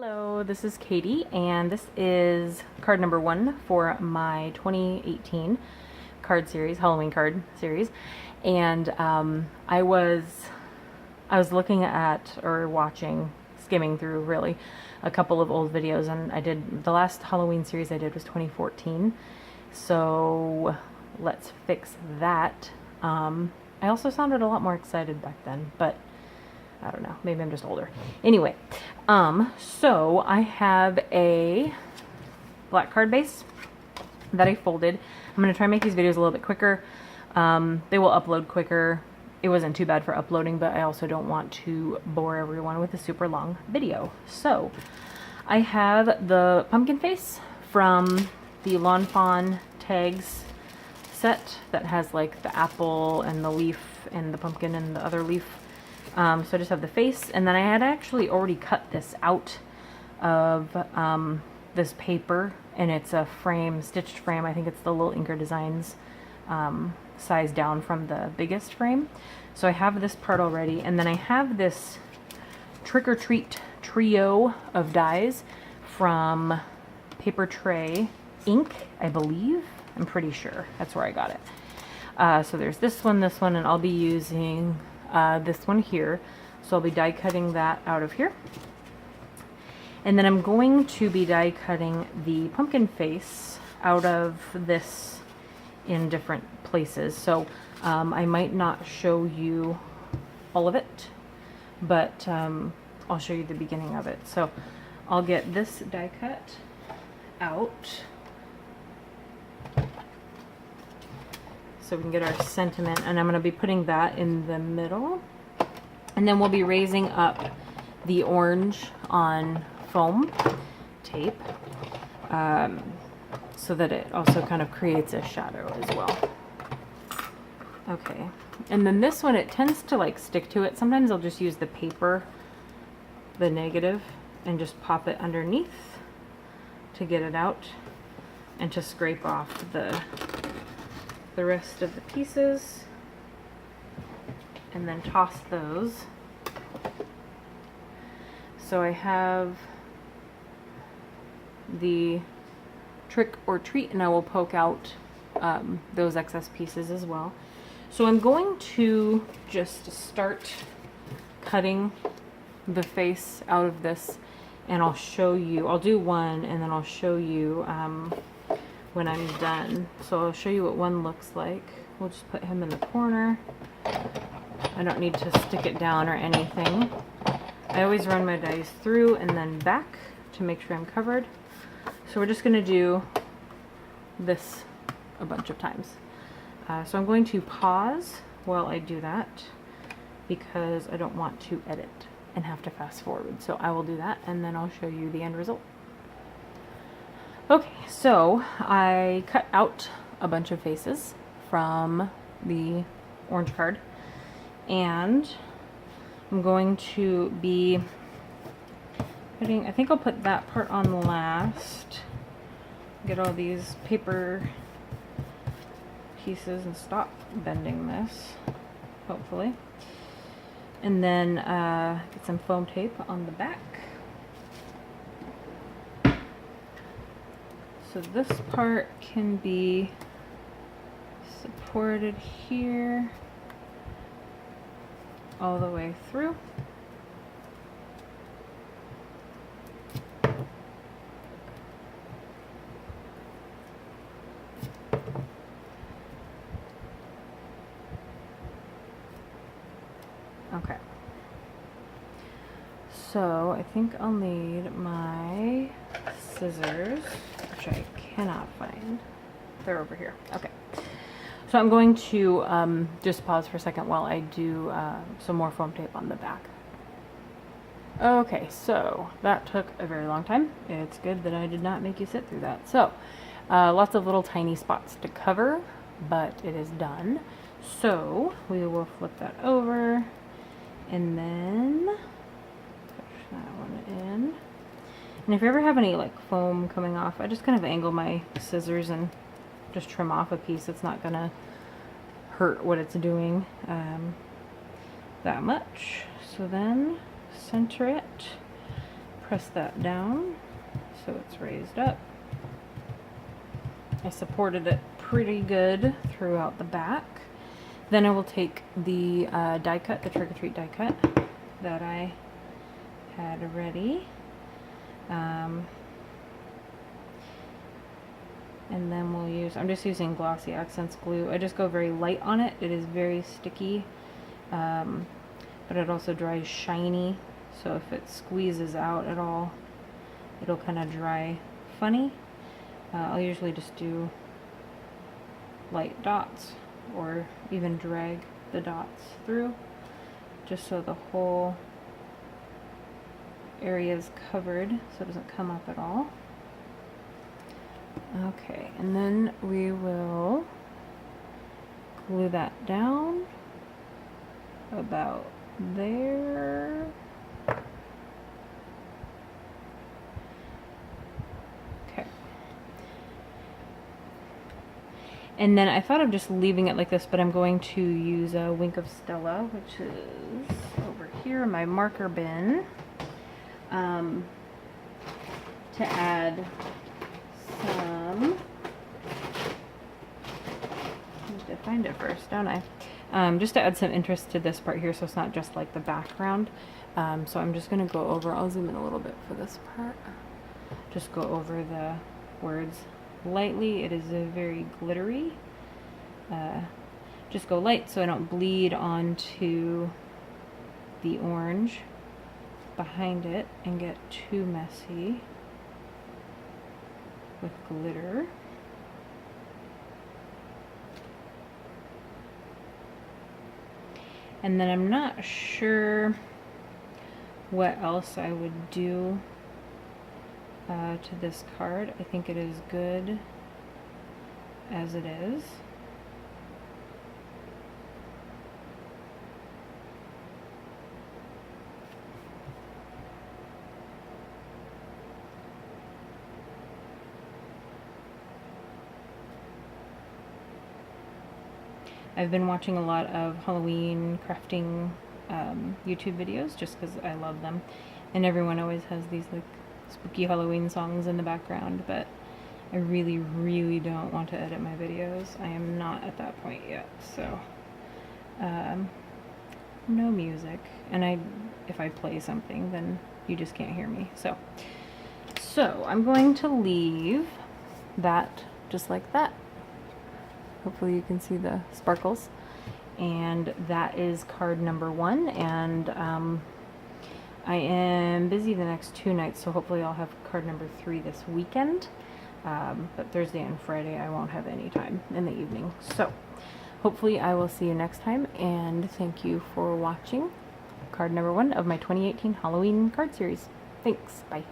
Hello, this is Katie, and this is card number 1 for my 2018 card series, Halloween card series. And I was looking at or watching, skimming through really a couple of old videos, and I did the last Halloween series I did was 2014. So let's fix that. I also sounded a lot more excited back then, but I don't know, maybe I'm just older. Anyway, so I have a black card base that I folded. I'm going to try and make these videos a little bit quicker. They will upload quicker. It wasn't too bad for uploading, but I also don't want to bore everyone with a super long video. So I have the pumpkin face from the Lawn Fawn tags set that has like the apple and the leaf and the pumpkin and the other leaf. So I just have the face, and then I had actually already cut this out of this paper, and it's a frame, stitched frame. I think it's the Little Inker Designs size down from the biggest frame. So I have this part already, and then I have this Trick or Treat trio of dies from Paper Tray Ink, I believe. I'm pretty sure that's where I got it. So there's this one, and I'll be using this one here. So I'll be die cutting that out of here. And then I'm going to be die cutting the pumpkin face out of this in different places. So I might not show you all of it, but I'll show you the beginning of it. So I'll get this die cut out so we can get our sentiment, and I'm going to be putting that in the middle, and then we'll be raising up the orange on foam tape so that it also kind of creates a shadow as well. Okay, and then this one, it tends to like stick to it. Sometimes I'll just use the paper, the negative, and just pop it underneath to get it out and to scrape off the rest of the pieces, and then toss those. So I have the Trick or Treat, and I will poke out those excess pieces as well. So I'm going to just start cutting the face out of this, and I'll show you, I'll do one, and then I'll show you when I'm done. So I'll show you what one looks like. We'll just put him in the corner. I don't need to stick it down or anything. I always run my dies through and then back to make sure I'm covered. So we're just going to do this a bunch of times. So I'm going to pause while I do that because I don't want to edit and have to fast forward. So I will do that, and then I'll show you the end result. Okay, so I cut out a bunch of faces from the orange card, and I'm going to be putting, I think I'll put that part on last, get all these paper pieces and stop bending this, hopefully, and then get some foam tape on the back. So this part can be supported here all the way through. Okay. So I think I'll need my scissors, which I cannot find. They're over here. Okay. So I'm going to just pause for a second while I do some more foam tape on the back. Okay, so that took a very long time. It's good that I did not make you sit through that. So lots of little tiny spots to cover, but it is done. So we will flip that over and then push that one in. And if you ever have any like foam coming off, I just kind of angle my scissors and just trim off a piece. It's not gonna hurt what it's doing that much. So then center it, press that down so it's raised up. I supported it pretty good throughout the back. Then I will take the die cut, the Trick or Treat die cut that I had ready. And then we'll use, I'm just using Glossy Accents glue. I just go very light on it. It is very sticky, but it also dries shiny. So if it squeezes out at all, it'll kind of dry funny. I'll usually just do light dots or even drag the dots through just so the whole area is covered so it doesn't come up at all. Okay, and then we will glue that down about there. Okay. And then I thought of just leaving it like this, but I'm going to use a Wink of Stella, which is over here in my marker bin, to add some, I need to find it first, don't I? Just to add some interest to this part here so it's not just like the background. So I'm just going to go over, I'll zoom in a little bit for this part, just go over the words lightly. It is a very glittery. Just go light so I don't bleed onto the orange behind it and get too messy with glitter. And then I'm not sure what else I would do to this card. I think it is good as it is. I've been watching a lot of Halloween crafting YouTube videos just because I love them, and everyone always has these like spooky Halloween songs in the background, but I really don't want to edit my videos. I am not at that point yet, so no music, and if I play something then you just can't hear me. So I'm going to leave that just like that. Hopefully you can see the sparkles. And that is card number 1. And I am busy the next 2 nights, so hopefully I'll have card number 3 this weekend. But Thursday and Friday I won't have any time in the evening. So hopefully I will see you next time, and thank you for watching card number 1 of my 2018 Halloween card series. Thanks. Bye.